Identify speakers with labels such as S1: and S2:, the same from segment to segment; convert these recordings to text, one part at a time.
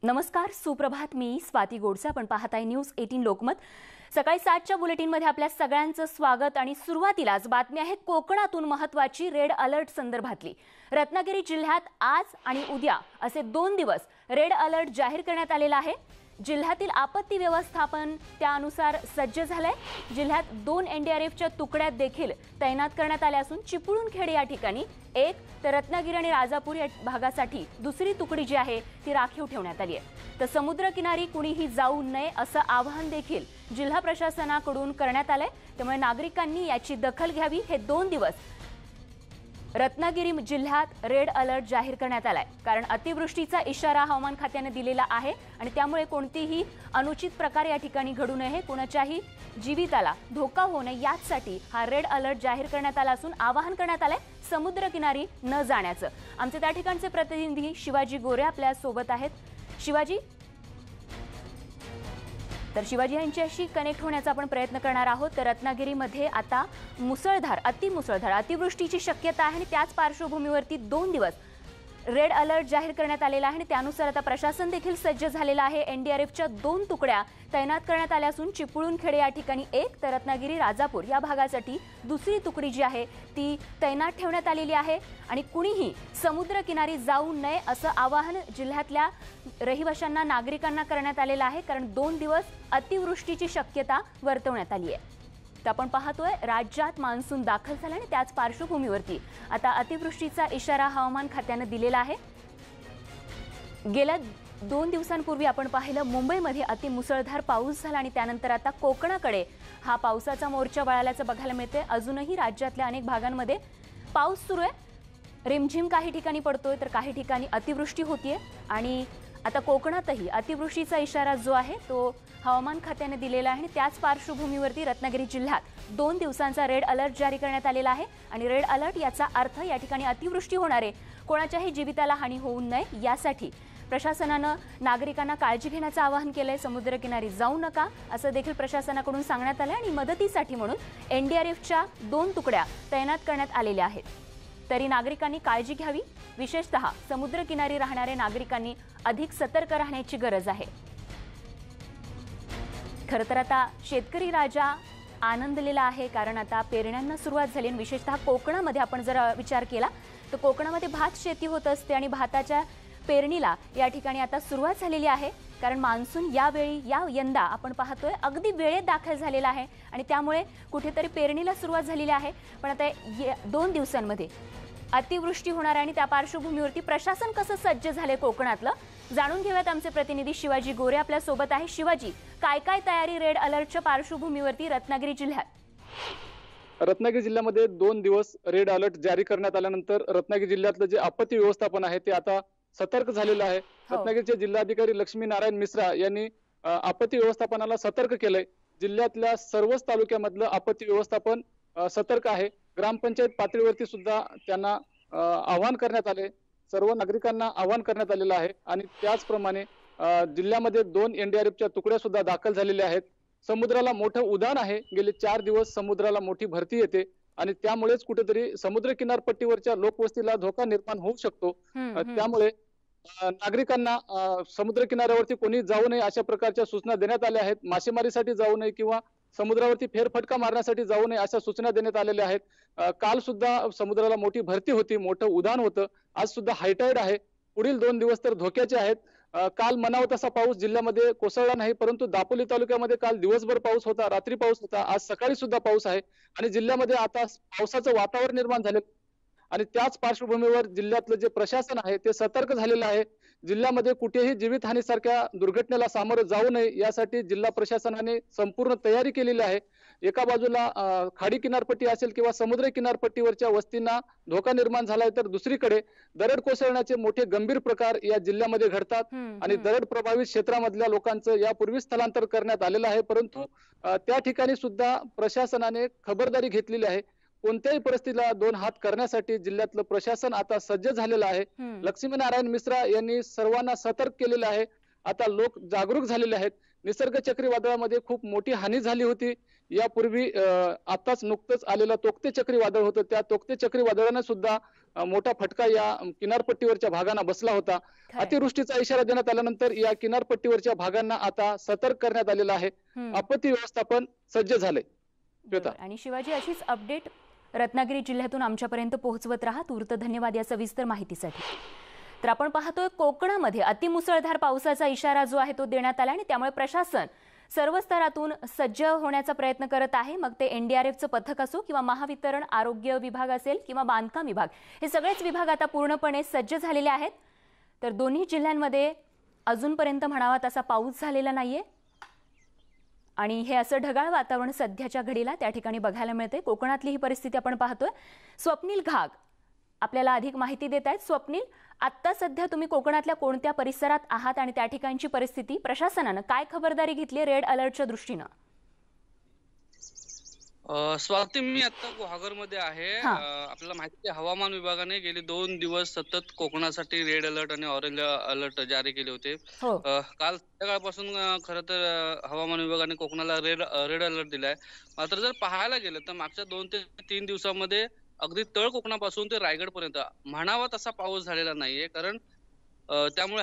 S1: नमस्कार, सुप्रभात. मी स्वाती गोडसे. आपण पाहताय न्यूज 18 लोकमत. सकाळी 7च्या बुलेटिनमध्ये आपल्या सगळ्यांचं स्वागत. आणि सुरुवातीलाच बातमी आहे कोकणातून महत्त्वाची रेड अलर्ट संदर्भातली. रत्नागिरी जिल्ह्यात आज आणि उद्या असे 2 दिवस रेड अलर्ट जाहीर करण्यात आलेला आहे. जिल्ह्यातील आपत्ती व्यवस्थापन त्यानुसार सज्ज झालंय. जिल्ह्यात 2 एनडीआरएफच्या तुकड्या देखील तैनात करण्यात आल्या असून चिपळूणखेड या ठिकाणी एक, तर रत्नागिरी आणि राजापूर या भागासाठी दुसरी तुकडी जी आहे ती राखीव ठेवण्यात आली आहे. तर समुद्रकिनारी कुणीही जाऊ नये असं आवाहन देखील जिल्हा प्रशासनाकडून करण्यात आलंय. त्यामुळे नागरिकांनी याची दखल घ्यावी. हे 2 दिवस रत्नागिरी जिल्ह्यात रेड अलर्ट जाहीर करण्यात आलाय, कारण अतिवृष्टीचा इशारा हवामान खात्याने दिलेला आहे आणि त्यामुळे कोणतीही अनुचित प्रकार या ठिकाणी घडू नये, कोणाच्याही जीविताला धोका होऊ नये यासाठी हा रेड अलर्ट जाहीर करण्यात आला असून आवाहन करण्यात आलंय समुद्रकिनारी न जाण्याचं. आमचे त्या ठिकाणचे प्रतिनिधी शिवाजी गोरे आपल्या सोबत आहेत. शिवाजी, तर शिवाजी यांच्याशी कनेक्ट होण्याचा आपण प्रयत्न करणार आहोत. तर रत्नागिरीमध्ये आता मुसळधार अतिवृष्टीची शक्यता आहे आणि त्याच पार्श्वभूमीवरती 2 दिवस रेड अलर्ट जाहीर करण्यात आलेला आहे आणि त्यानुसार आता प्रशासन देखील सज्ज झालेलं आहे. एनडीआरएफच्या 2 तुकड्या तैनात करण्यात आल्या असून चिपळूणखेड या ठिकाणी एक, तर रत्नागिरी राजापूर या भागासाठी दुसरी तुकडी जी आहे ती तैनात ठेवण्यात आलेली आहे. आणि कुणीही समुद्रकिनारी जाऊ नये असं आवाहन जिल्ह्यातल्या रहिवाशांना, नागरिकांना करण्यात आलेलं आहे, कारण 2 दिवस अतिवृष्टीची शक्यता वर्तवण्यात आली आहे. तर आपण पाहतोय राज्यात मान्सून दाखल झाला आणि त्याच पार्श्वभूमीवरती आता अतिवृष्टीचा इशारा हवामान खात्याने दिलेला आहे. गेल्या 2 दिवसांपूर्वी आपण पाहिलं मुंबईमध्ये अतिमुसळधार पाऊस झाला आणि त्यानंतर आता कोकणाकडे हा पावसाचा मोर्चा वळाल्याचं बघायला मिळते. अजूनही राज्यातल्या अनेक भागांमध्ये पाऊस सुरू आहे. रिमझिम काही ठिकाणी पडतोय तर काही ठिकाणी अतिवृष्टी होतीये आणि आता कोकणातही अतिवृष्टीचा इशारा जो आहे तो हवामान खात्याने दिलेला आहे आणि त्याच पार्श्वभूमीवरती रत्नागिरी जिल्ह्यात 2 दिवसांचा रेड अलर्ट जारी करण्यात आलेला आहे. आणि रेड अलर्ट याचा अर्थ या ठिकाणी अतिवृष्टी होणार आहे, कोणाच्याही जीविताला हानी होऊ नये यासाठी प्रशासनानं नागरिकांना काळजी घेण्याचं आवाहन केलंय. समुद्रकिनारी जाऊ नका असं देखील प्रशासनाकडून सांगण्यात आलंय आणि मदतीसाठी म्हणून एनडीआरएफच्या 2 तुकड्या तैनात करण्यात आलेल्या आहेत. तरी नागरिकांनी काळजी घ्यावी. विशेषतः समुद्रकिनारी राहणाऱ्या नागरिकांनी अधिक सतर्क राहण्याची गरज आहे. खरं तर आता शेतकरी राजा आनंदलेला आहे, कारण आता पेरण्यांना सुरुवात झाली आणि विशेषतः कोकणामध्ये आपण जर विचार केला तर कोकणामध्ये भात शेती होत असते आणि भाताच्या पेरणीला या ठिकाणी आता सुरुवात झालेली आहे, कारण मान्सून यंदा आपण पाहतोय अगदी वेळेत दाखल झालेला आहे आणि त्यामुळे कुठेतरी पेरणीला सुरुवात झालेली आहे. पण आता 2 दिवसांमध्ये अतिवृष्टी होणार आहे आणि त्या पार्श्वभूमीवरती प्रशासन कसं सज्ज झाले कोकणातलं जाणून घेऊयात. आमचे प्रतिनिधी शिवाजी गोरे आपल्या सोबत आहे. शिवाजी, काय काय तयारी रेड अलर्टच्या पार्श्वभूमीवरती रत्नागिरी जिल्ह्यात?
S2: रत्नागिरी जिल्ह्यामध्ये 2 दिवस रेड अलर्ट जारी करण्यात आल्यानंतर रत्नागिरी जिल्ह्यातलं जे आपत्ती व्यवस्थापन आहे ते आता सतर्क झालेलं आहे. रत्नागिरीचे जिल्हाधिकारी लक्ष्मी नारायण मिश्रा यांनी आपत्ती व्यवस्थापनाला सतर्क केलंय. जिल्ह्यातल्या सर्वच तालुक्यामधलं आपत्ती व्यवस्थापन सतर्क आहे. ग्रामपंचायत पातळीवरती सुद्धा त्यांना आवाहन करण्यात आले. सर्व नागरिकांना आवाहन करण्यात आलेलं आहे आणि त्याचप्रमाणे जिल्ह्यामध्ये 2 एनडीआरएफच्या तुकड्या सुद्धा दाखल झालेल्या आहेत. समुद्राला मोठं उधाण आहे. गेले 4 दिवस समुद्राला मोठी भरती येते आणि त्यामुळेच कुठेतरी समुद्र किनारपट्टीवरच्या लोकवस्तीला धोका निर्माण होऊ शकतो. त्यामुळे नागरिकांना समुद्र किनाऱ्यावरती कोणी जाऊ नये अशा प्रकारच्या सूचना देण्यात आल्या आहेत. मासेमारीसाठी जाऊ नये किंवा समुद्रावरती फेरफटका मारण्यासाठी जाऊ नये अशा सूचना देण्यात आलेल्या आहेत. काल सुद्धा समुद्राला मोठी भरती होती, मोठं उधाण होतं. आज सुद्धा हायटाईड आहे. पुढील 2 दिवस तर धोक्याचे आहेत. काल म्हणावं तसा पाऊस जिल्ह्यामध्ये कोसळला नाही, परंतु दापोली तालुक्यामध्ये काल दिवसभर पाऊस होता, रात्री पाऊस होता, आज सकाळी सुद्धा पाऊस आहे आणि जिल्ह्यामध्ये आता पावसाचं वातावरण निर्माण झालं आणि त्याच पार्श्वभूमीवर जिल्ह्यातलं जे प्रशासन आहे ते सतर्क झालेलं आहे. जिल्ह्यामध्ये कुठेही जीवितहानीसारख्या दुर्घटनेला सामोरं जाऊ नये यासाठी जिल्हा प्रशासनाने संपूर्ण तयारी केलेली आहे. एका बाजूला खाडी किनारपट्टी असेल किंवा समुद्र किनारपट्टीवरच्या वस्तींना धोका निर्माण झालाय, तर दुसरीकडे दरड कोसळण्याचे मोठे गंभीर प्रकार या जिल्ह्यामध्ये घडतात आणि दरड प्रभावित क्षेत्रामधल्या लोकांचं यापूर्वी स्थलांतर करण्यात आलेलं आहे. परंतु त्या ठिकाणी सुद्धा प्रशासनाने खबरदारी घेतलेली आहे. कोणत्याही परिस्थितीला 2 हात करण्यासाठी जिल्ह्यातलं प्रशासन आता सज्ज झालेलं आहे. लक्ष्मी नारायण मिश्रा यांनी सर्वांना सतर्क केलेलं आहे. आता लोक जागरूक झालेले आहेत. निसर्ग चक्रीवादळामध्ये खूप मोठी हानी झाली होती. यापूर्वी आताच नुकतंच आलेलं तोक्ते चक्रीवादळ होतं. त्या तोक्ते चक्रीवादळाने सुद्धा मोठा फटका या किनारपट्टीवरच्या भागांना बसला होता. अतिवृष्टीचा इशारा देण्यात आल्यानंतर या किनारपट्टीवरच्या भागांना आता सतर्क करण्यात आलेलं आहे. आपत्ती व्यवस्थापन सज्ज झाले.
S1: आणि शिवाजी, अशीच अपडेट रत्नागिरी जिल्ह्यातून आमच्यापर्यंत पोहोचवत राहा. तूर्त धन्यवाद या सविस्तर माहितीसाठी. तर आपण पाहतोय कोकणामध्ये अतिमुसळधार पावसाचा इशारा जो आहे तो देण्यात आला आणि त्यामुळे प्रशासन सर्व स्तरातून सज्ज होण्याचा प्रयत्न करत आहे. मग ते एनडीआरएफचं पथक असो किंवा महावितरण आरोग्य विभाग असेल किंवा बांधकाम विभाग, हे सगळेच विभाग आता पूर्णपणे सज्ज झालेले आहेत. तर दोन्ही जिल्ह्यांमध्ये अजूनपर्यंत म्हणावा तसा पाऊस झालेला नाहीये आणि हे असं ढगाळ वातावरण सध्याच्या घडीला त्या ठिकाणी बघायला मिळते. कोकणातली ही परिस्थिती आपण पाहतोय. स्वप्नील घाग आपल्याला अधिक माहिती देत आहेत. स्वप्नील, आता सध्या तुम्ही कोकणातल्या कोणत्या परिसरात आहात आणि त्या ठिकाणची परिस्थिती, प्रशासनानं काय खबरदारी घेतली रेड अलर्टच्या दृष्टीनं?
S3: स्वाती, मी आता गुहागरमध्ये आहे. आपल्याला माहिती आहे हवामान विभागाने गेले 2 दिवस सतत कोकणासाठी रेड अलर्ट आणि ऑरेंज अलर्ट जारी केले होते. काल संध्याकाळपासून खरं तर हवामान विभागाने कोकणाला रेड अलर्ट दिलाय. मात्र जर पाहायला गेलं तर मागच्या 2 ते 3 दिवसांमध्ये अगदी तळ कोकणापासून ते रायगड पर्यंत म्हणावा तसा पाऊस झालेला नाहीये. कारण त्यामुळे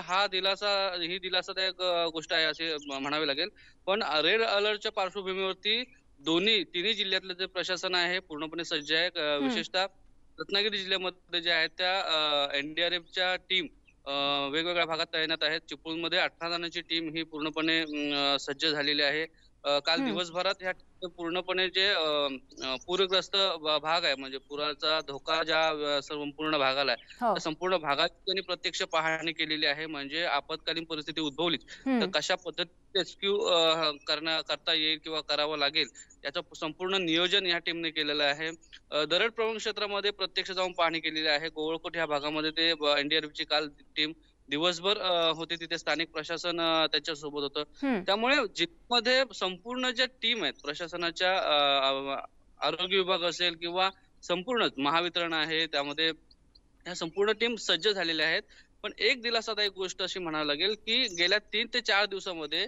S3: ही दिलासादायक गोष्ट आहे असे म्हणावे लागेल. पण रेड अलर्टच्या पार्श्वभूमीवरती तिन्ही जिल्ह्यातलं जे प्रशासन आहे पूर्णपणे सज्ज आहे. विशेषतः रत्नागिरी जिल्ह्यामध्ये जे आहेत त्या एनडीआरएफच्या टीम वेगवेगळ्या भागात तैनात आहेत. चिपळूणमध्ये 18 जणांची टीम ही पूर्णपणे सज्ज झालेली आहे. काल दिवसभरात ह्या पूर्णपणे जे पूरग्रस्त भाग आहे, म्हणजे पुराचा धोका ज्या संपूर्ण भागाला आहे, त्या संपूर्ण भागाची त्यांनी प्रत्यक्ष पाहणी केलेली आहे. म्हणजे आपत्कालीन परिस्थिती उद्भवली तर कशा पद्धतीने रेस्क्यू करता येईल किंवा करावं लागेल याचं संपूर्ण नियोजन या टीमने केलेलं आहे. दरड प्रवण क्षेत्रामध्ये प्रत्यक्ष जाऊन पाहणी केलेली आहे. गोवळकोट ह्या भागामध्ये ते एनडीआरएफची काल टीम दिवसभर होती. तिथे स्थानिक प्रशासन त्याच्या सोबत होतं. त्यामुळे जिल्ह्यामध्ये संपूर्ण ज्या टीम आहेत प्रशासनाच्या, आरोग्य विभाग असेल किंवा संपूर्ण महावितरण आहे, त्यामध्ये ह्या संपूर्ण टीम सज्ज झालेल्या आहेत. पण एक दिलासादायक गोष्ट अशी म्हणावी लागेल की गेल्या 3 ते 4 दिवसामध्ये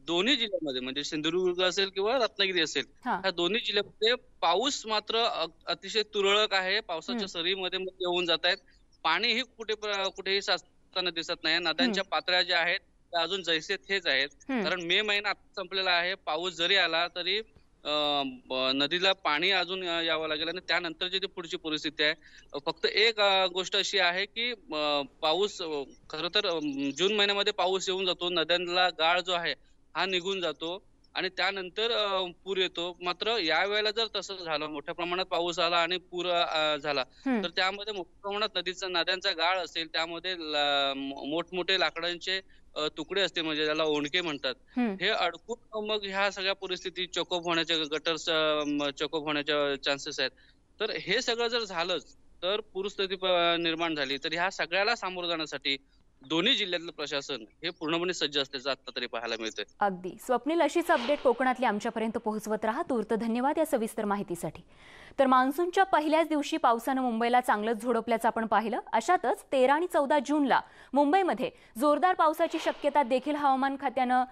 S3: दोन्ही जिल्ह्यामध्ये म्हणजे सिंधुदुर्ग असेल किंवा रत्नागिरी असेल, ह्या दोन्ही जिल्ह्यामध्ये पाऊस मात्र अतिशय तुरळक आहे. पावसाच्या सरीमध्ये येऊन जात आहेत. पाणीही कुठेही साचताना दिसत नाही. नद्यांच्या पातळ्या ज्या आहेत त्या अजून जैसे थेच आहेत. कारण मे महिना संपलेला आहे. पाऊस जरी आला तरी नदीला पाणी अजून यावं लागेल आणि त्यानंतरची जी पुढची परिस्थिती आहे. फक्त एक गोष्ट अशी आहे की पाऊस खरं तर जून महिन्यामध्ये पाऊस येऊन जातो, नद्यांना गाळ जो आहे हा निघून जातो आणि त्यानंतर पूर येतो. मात्र यावेळेला जर तसं झालं, मोठ्या प्रमाणात पाऊस आला आणि पूर झाला तर त्यामध्ये मोठ्या प्रमाणात नद्यांचा गाळ असेल, त्यामध्ये मोठमोठे लाकडांचे तुकडे असते म्हणजे ज्याला ओंडके म्हणतात, हे अडकून मग ह्या सगळ्या परिस्थिती चोकअप होण्याच्या, गटर्स चोकअप होण्याच्या चान्सेस आहेत. तर हे सगळं जर झालंच तर पूरस्थिती निर्माण झाली तर ह्या सगळ्याला सामोरं जाण्यासाठी दोन्ही जिल्ह्यातलं प्रशासन हे पूर्णपणे सज्ज असल्याचं आता तरी पाहायला मिळतंय.
S1: अगदी स्वप्नील, अशीच अपडेट कोकणातली आमच्यापर्यंत पोहोचवत राहा. तूर्त धन्यवाद या सविस्तर माहितीसाठी. तर मान्सूनच्या पहिल्याच दिवशी पावसानं मुंबईला चांगलंच झोडपल्याचं आपण पाहिलं. अशातच 13 आणि 14 जूनला मुंबईमध्ये जोरदार पावसाची शक्यता देखील हवामान खात्यानं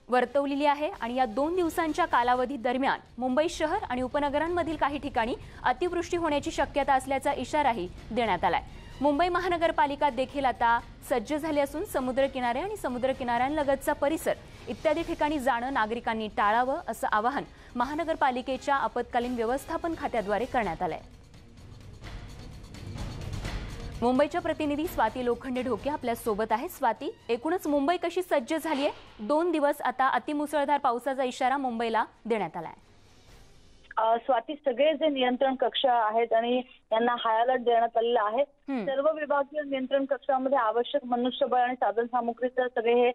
S1: वर्तवलेली आहे आणि या 2 दिवसांच्या कालावधी दरम्यान मुंबई शहर आणि उपनगरांमधील काही ठिकाणी अतिवृष्टी होण्याची शक्यता असल्याचा इशाराही देण्यात आलाय. मुंबई महानगरपालिका देखील आता सज्ज झाली असून समुद्रकिनारे आणि समुद्रकिनाऱ्यांलगतचा परिसर इत्यादी ठिकाणी जाणं नागरिकांनी टाळावं असं आवाहन महानगरपालिकेच्या आपत्कालीन व्यवस्थापन खात्याद्वारे करण्यात आलंय. मुंबईच्या प्रतिनिधी स्वाती लोखंडे ढोके आपल्या सोबत आहे. स्वाती, एकूणच मुंबई कशी सज्ज झाली आहे? 2 दिवस आता अतिमुसळधार पावसाचा इशारा मुंबईला देण्यात आलाय.
S4: स्वाती, सगळे जे नियंत्रण कक्ष आहेत आणि यांना हाय अलर्ट देण्यात आलेला आहे. सर्व विभागीय नियंत्रण कक्षामध्ये आवश्यक मनुष्यबळ आणि साधनसामुग्रीचे सगळे हे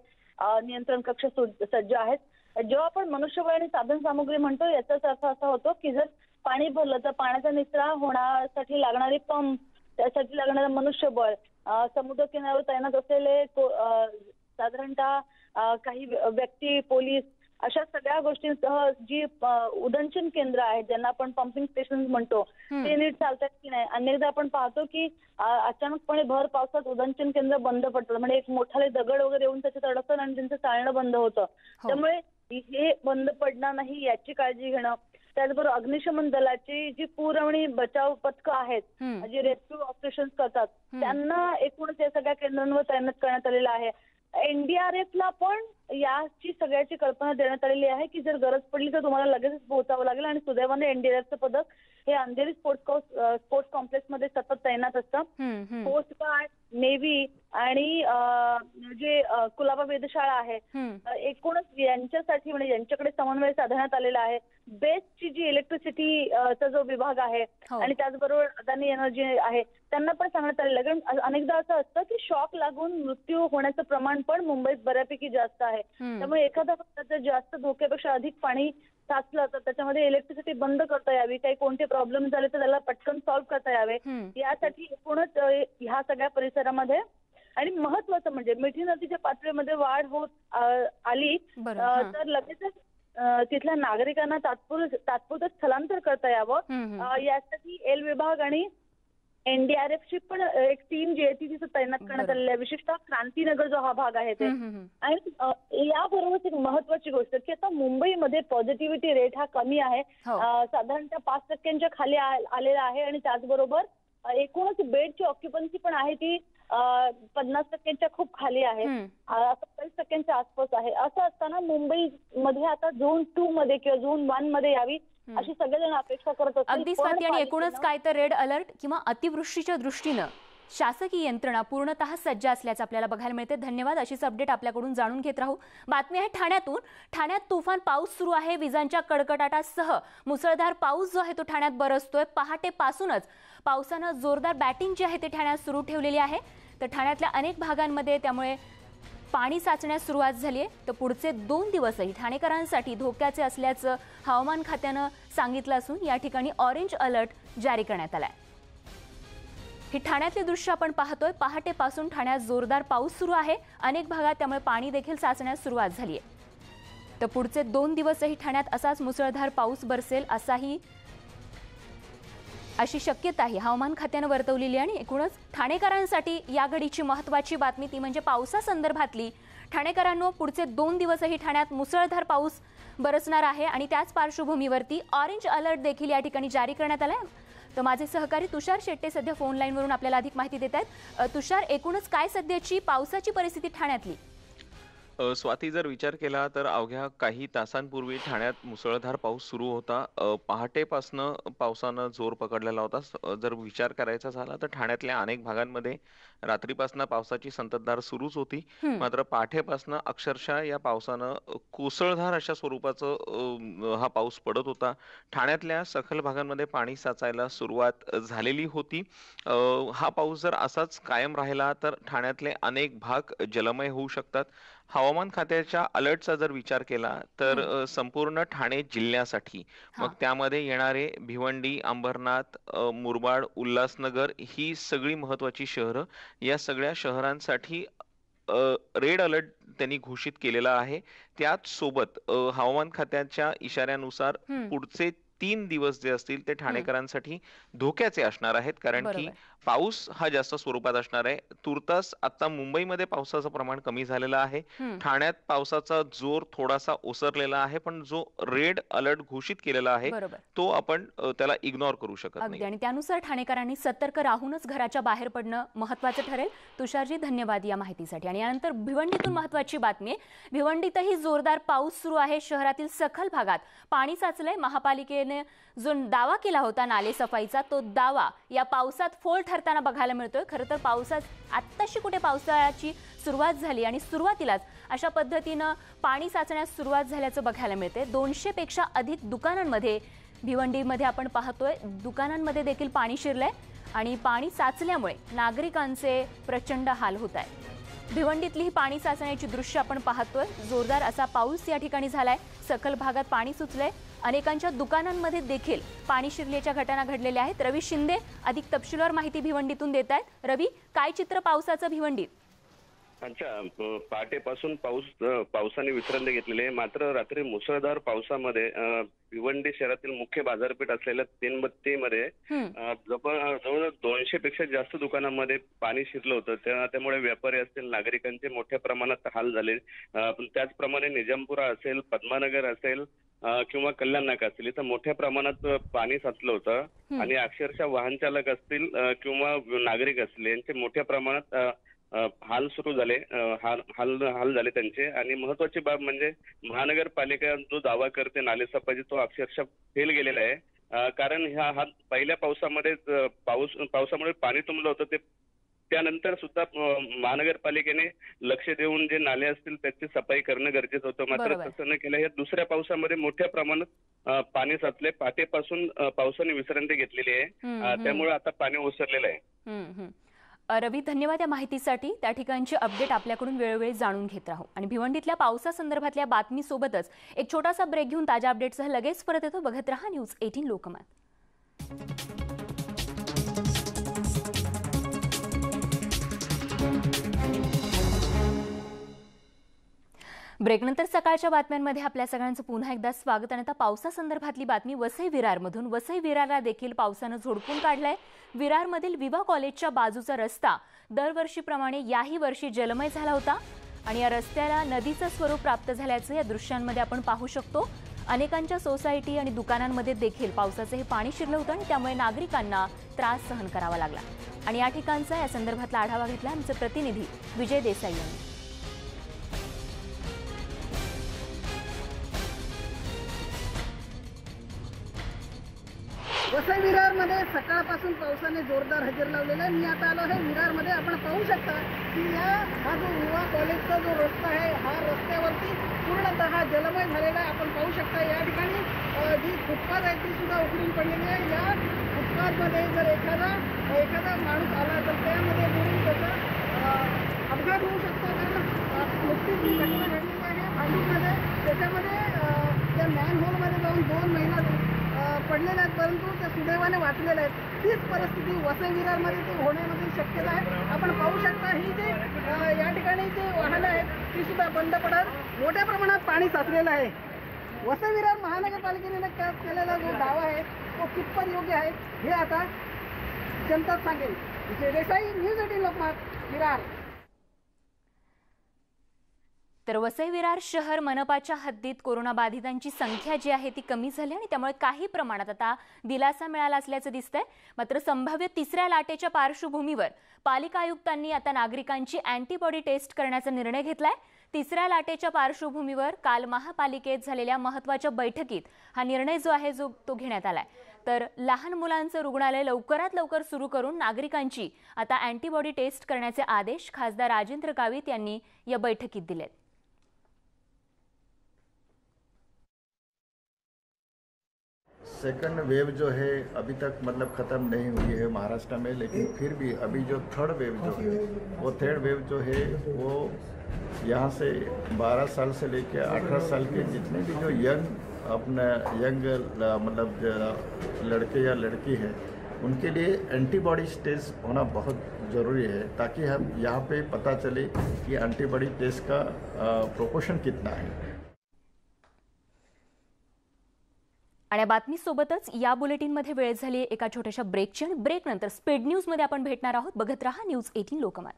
S4: नियंत्रण कक्ष सज्ज आहेत. जेव्हा आपण मनुष्यबळ आणि साधनसामुग्री म्हणतो याचाच अर्थ असा होतो की जर पाणी भरलं तर पाण्याचा निचरा होण्यासाठी लागणारी पंप, त्यासाठी लागणारं मनुष्यबळ, समुद्र किनाऱ्यावर तैनात असलेले साधारणतः काही व्यक्ती, पोलीस अशा सगळ्या गोष्टींसह जी उदंचन केंद्र आहेत ज्यांना आपण पंपिंग स्टेशन म्हणतो ते नीट चालतात की नाही. अनेकदा आपण पाहतो की अचानकपणे भर पावसात उदंचन केंद्र बंद पडतात, म्हणजे एक मोठाले दगड वगैरे येऊन त्याच्यात अडकतात आणि त्यांचं चालणं बंद होतं. त्यामुळे हे बंद पडणार नाही याची काळजी घेणं. त्याचबरोबर अग्निशमन दलाची जी पूर आणि बचाव पथकं आहेत, जी रेस्क्यू ऑपरेशन करतात, त्यांना एकूणच या सगळ्या केंद्रांवर तैनात करण्यात आलेलं आहे. एनडीआरएफला पण याची सगळ्याची कल्पना देण्यात आलेली आहे की जर गरज पडली तर तुम्हाला लगेचच पोहोचावं लागेल. आणि सुदैवाने एनडीआरएफचं पथक हे अंधेरी स्पोर्ट्स कॉम्प्लेक्स मध्ये सतत तैनात असतं. कोस्ट गार्ड, नेव्ही आणि जे कुलाबा वेधशाळा आहे, एकूणच यांच्यासाठी म्हणजे यांच्याकडे समन्वय साधण्यात आलेला आहे. बेस्टची जी इलेक्ट्रिसिटीचा जो विभाग आहे आणि त्याचबरोबर अदानी एनर्जी आहे त्यांना पण सांगण्यात आलेलं आहे. कारण अनेकदा असं असतं की शॉक लागून मृत्यू होण्याचं प्रमाण पण मुंबईत बऱ्यापैकी जास्त आहे. त्यामुळे एखादा जास्त धोक्यापेक्षा अधिक पाणी साचलं तर त्याच्यामध्ये इलेक्ट्रिसिटी बंद करता यावी, काही कोणते प्रॉब्लेम झाले तर त्याला पटकन सॉल्व्ह करता यावे, यासाठी एकूणच ह्या सगळ्या परिसरामध्ये. आणि महत्वाचं म्हणजे मिठी नदीच्या पातळीमध्ये वाढ होत आली तर लगेचच तिथल्या नागरिकांना तात्पुरतं स्थलांतर करता यावं, यासाठी एल विभाग आणि एनडीआरएफची पण एक टीम जी आहे ती तिथं तैनात करण्यात आलेली आहे. विशेषतः क्रांतीनगर जो हा भाग आहे ते. आणि याबरोबरच एक महत्वाची गोष्ट की आता मुंबईमध्ये पॉझिटिव्हिटी रेट हा कमी आहे, साधारणतः 5% खाली आलेला आहे. आणि त्याचबरोबर एकूणच बेडची ऑक्युपन्सी पण आहे ती 50% खूप खाली आहे, 40% आसपास आहे. असं असताना मुंबईमध्ये आता झोन 2 मध्ये किंवा झोन 1 मध्ये यावी अशी सगळेजण अपेक्षा करत असतात.
S1: अगदी स्वाती, आणि एकूणच काय तर रेड अलर्ट किंवा अतिवृष्टीच्या दृष्टीनं शासकीय यंत्रणा पूर्णतः सज्ज असल्याचं आपल्याला बघायला मिळते. धन्यवाद. अशीच अपडेट आपल्याकडून जाणून घेत राहू. बातमी आहे ठाण्यातून. ठाण्यात तुफान पाऊस सुरू आहे. विजांच्या कडकडाटासह मुसळधार पाऊस जो आहे तो ठाण्यात बरसतोय. पहाटेपासूनच पावसानं जोरदार बॅटिंग जी आहे ते ठाण्यात सुरू ठेवलेली आहे. तर ठाण्यातल्या अनेक भागांमध्ये त्यामुळे पाणी साचण्यास सुरुवात झाली आहे. तर पुढचे 2 दिवसही ठाणेकरांसाठी धोक्याचे असल्याचं हवामान खात्यानं सांगितलं असून या ठिकाणी ऑरेंज अलर्ट जारी करण्यात आलाय. ही ठाण्यातले दृश्य आपण पाहतोय. पहाटेपासून ठाण्यात जोरदार पाऊस सुरू आहे. अनेक भागात त्यामुळे पाणी देखील साचण्यास सुरुवात झाली आहे. तर पुढचे 2 दिवसही ठाण्यात असाच मुसळधार पाऊस बरसेल अशी शक्यताही हवामान खात्यानं वर्तवलेली आहे. आणि एकूणच ठाणेकरांसाठी या घडीची महत्त्वाची बातमी ती म्हणजे पावसासंदर्भातली. ठाणेकरांनो, पुढचे 2 दिवसही ठाण्यात मुसळधार पाऊस बरसणार आहे आणि त्याच पार्श्वभूमीवरती ऑरेंज अलर्ट देखील या ठिकाणी जारी करण्यात आलाय. तर माझे सहकारी तुषार शेट्टे सध्या फोन लाईनवरून आपल्याला अधिक माहिती देत आहेत. तुषार, एकूणच काय सध्याची पावसाची परिस्थिती ठाण्यातली?
S5: स्वाती, जर विचार केला तर अवघ्या काही तासांपूर्वी ठाण्यात मुसळधार पाऊस सुरू होता. पहाटेपासनं पावसानं जोर पकडलेला होता. जर विचार करायचा झाला तर ठाण्यातल्या अनेक भागांमध्ये रात्रीपासनं पावसाची संततधार सुरूच होती. मात्र पहाटेपासनं अक्षरशः या पावसानं कोसळधार अशा स्वरूपाचं हा पाऊस पडत होता. ठाण्यातल्या सखल भागांमध्ये पाणी साचायला सुरुवात झालेली होती. हा पाऊस जर असाच कायम राहिला तर ठाण्यातले अनेक भाग जलमय होऊ शकतात. हवामान खात्याच्या अलर्टचा जर विचार केला तर संपूर्ण ठाणे जिल्ह्यासाठी, मग त्यामध्ये येणारे भिवंडी, अंबरनाथ, मुरबाड, उल्हासनगर ही सगळी महत्वाची शहरं, या सगळ्या शहरांसाठी रेड अलर्ट त्यांनी घोषित केलेला आहे. त्याच सोबत हवामान खात्याच्या इशाऱ्यानुसार पुढचे 3 दिवस जे असतील ते ठाणेकरांसाठी धोक्याचे असणार आहेत. कारण की पाऊस हा जास्त स्वरूपात असणार आहे. तुर्तास आता मुंबईमध्ये पावसाचं प्रमाण कमी झालेलं आहे. ठाण्यात पावसाचा जोर थोडासा ओसरलेला आहे, पण जो रेड अलर्ट घोषित केलेला आहे तो आपण त्याला इग्नोर करू शकत नाही.
S1: आणि त्यानुसार ठाणेकरांनी सतर्क राहूनच घराच्या बाहेर पडणं महत्त्वाचं ठरेल. तुषारजी, धन्यवाद या माहितीसाठी. आणि यानंतर भिवंडीतून महत्त्वाची बातमी आहे. भिवंडीतही जोरदार पाऊस सुरू आहे. शहरातील सखल भागात पाणी साचलंय. महापालिकेने जो दावा केला होता नाले सफाईचा, तो दावा या पावसात फोल ठरताना बघायला मिळतोय. खरं तर पावसात आत्ताशी कुठे पावसाळ्याची सुरुवात झाली आणि सुरुवातीलाच अशा पद्धतीनं पाणी साचण्यास सुरुवात झाल्याचं बघायला मिळते. 200 पेक्षा अधिक दुकानांमध्ये भिवंडीमध्ये आपण पाहतोय दुकानांमध्ये देखील पाणी शिरलंय आणि पाणी साचल्यामुळे नागरिकांचे प्रचंड हाल होत आहेत. भिवंडीतली ही पाणी साचण्याची दृश्य आपण पाहतोय. जोरदार असा पाऊस या ठिकाणी झालाय. सखल भागात पाणी सुचलंय. अनेकांच्या दुकानांमध्ये देखील पाणी शिरल्याच्या घटना घडलेल्या आहेत. रवी शिंदे अधिक तपशीलवार माहिती भिवंडीतून देत आहेत. रवी, काय चित्र पावसाचं भिवंडीत?
S6: अच्छा, पहाटेपासून पावसाने विश्रांती घेतलेली आहे. मात्र रात्री मुसळधार पावसामध्ये भिवंडी शहरातील मुख्य बाजारपेठ असलेल्या तीनबत्तीमध्ये जवळ 200 पेक्षा जास्त दुकानांमध्ये पाणी शिरलं होतं. त्यामुळे व्यापारी असतील, नागरिकांचे मोठ्या प्रमाणात हाल झाले. पण त्याचप्रमाणे निजामपुरा असेल, पद्मानगर असेल किंवा कल्याण नाका असतील, इथं मोठ्या प्रमाणात पाणी साचलं होतं आणि अक्षरशः वाहन चालक असतील किंवा नागरिक असतील यांचे मोठ्या प्रमाणात हाल सुरू झाले, हाल झाले त्यांचे. आणि महत्वाची बाब म्हणजे महानगरपालिका जो दावा करते नालेसफाईचा तो अक्षरशः फेल गेलेला आहे. कारण हा पहिल्या पावसामुळे पाणी तुंबलं होतं, ते त्यानंतर सुद्धा महानगरपालिकेने लक्ष देऊन जे नाले असतील त्याची सफाई करणं गरजेचं होतं. मात्र तसं न केलं. या दुसऱ्या पावसामध्ये मोठ्या प्रमाणात पाणी साचले. पहाटेपासून पावसाने विश्रांती घेतलेली आहे, त्यामुळे आता पाणी ओसरलेलं आहे.
S1: रवी, धन्यवाद या माहितीसाठी. त्या ठिकाणची अपडेट आपल्याकडून वेळोवेळी जाणून घेत राहू. आणि भिवंडीतल्या पावसासंदर्भातल्या बातमीसोबतच एक छोटासा ब्रेक घेऊन ताज्या अपडेट्ससह लगेच परत येतो. बघत रहा न्यूज 18 लोकमत. ब्रेकनंतर सकाळच्या बातम्यांमध्ये आपल्या सगळ्यांचं पुन्हा एकदा स्वागत. आणि आता पावसासंदर्भातली बातमी वसई विरारमधून. वसई विरारला देखील पावसानं झोडपून काढलंय. विरारमधील विवा कॉलेजच्या बाजूचा रस्ता दरवर्षीप्रमाणे याही वर्षी जलमय झाला होता आणि या रस्त्याला नदीचं स्वरूप प्राप्त झाल्याचं या दृश्यांमध्ये आपण पाहू शकतो. अनेकांच्या सोसायटी आणि दुकानांमध्ये देखील पावसाचं हे पाणी शिरलं होतं आणि त्यामुळे नागरिकांना त्रास सहन करावा लागला. आणि या ठिकाणचा या संदर्भातला आढावा घेतला आमचे प्रतिनिधी विजय देसाई यांनी.
S7: वसई विरारमध्ये सकाळपासून पावसाने जोरदार हजेरी लावलेला आहे. मी आता आलो आहे विरारमध्ये. आपण पाहू शकता की हा जो युवा कॉलेजचा जो रस्ता आहे, हा रस्त्यावरती पूर्णतः जलमय झालेला आहे. आपण पाहू शकता या ठिकाणी जी फुटपाथ आहे ती सुद्धा उघडून पडलेली आहे. या फुटपाथमध्ये जर एखादा माणूस आला तर त्यामध्ये बुडून त्याचा अपघात होऊ शकतो. कारण नुकतीच जी घटना घडलेली आहे भांडूपमध्ये, त्याच्यामध्ये त्या मॅनहोलमध्ये जाऊन 2 महिला पडलेल्या आहेत, परंतु त्या सुदैवाने वाचलेल्या आहेत. तीच परिस्थिती वसई विरारमध्ये ती होण्यामध्ये शक्यता आहे. आपण पाहू शकता ही जे या ठिकाणी जे वाहनं आहेत ती सुद्धा बंद पडत. मोठ्या प्रमाणात पाणी साचलेलं आहे. वसई विरार महानगरपालिकेने केलेला जो दावा आहे तो कितपत योग्य आहे हे आता जनताच सांगेल. विजय देसाई, न्यूज 18 लोकमत, विरार.
S1: तर वसई विरार शहर मनपाच्या हद्दीत कोरोनाबाधितांची संख्या जी आहे ती कमी झाली आणि त्यामुळे काही प्रमाणात आता दिलासा मिळाला असल्याचं दिसतंय. मात्र संभाव्य तिसऱ्या लाटेच्या पार्श्वभूमीवर पालिका आयुक्तांनी आता नागरिकांची अँटीबॉडी टेस्ट करण्याचा निर्णय घेतलाय. तिसऱ्या लाटेच्या पार्श्वभूमीवर काल महापालिकेत झालेल्या महत्त्वाच्या बैठकीत हा निर्णय जो आहे तो घेण्यात आलाय. तर लहान मुलांचं रुग्णालय लवकरात लवकर सुरू करून नागरिकांची आता अँटीबॉडी टेस्ट करण्याचे आदेश खासदार राजेंद्र गावित यांनी या बैठकीत दिलेत.
S8: सेकंड वेव जो है अभी तक मतलब ख़त्म नहीं हुई है महाराष्ट्र में, लेकिन फिर भी अभी जो थर्ड वेव जो है वो थर्ड वेव जो है वो यहाँ से 12 साल से लेकर 18 साल के जितने भी जो यंग मतलब लड़के या लड़की हैं उनके लिए एंटीबॉडी टेस्ट होना बहुत ज़रूरी है, ताकि हम यहाँ पे पता चले कि एंटीबॉडी टेस्ट का प्रोपोर्शन कितना है.
S1: आणि बातमीसोबतच या बुलेटिनमध्ये वेळ झाली एका छोट्याशा ब्रेकची आणि ब्रेकनंतर स्पीड न्यूजमध्ये आपण भेटणार आहोत. बघत रहा न्यूज 18 लोकमत.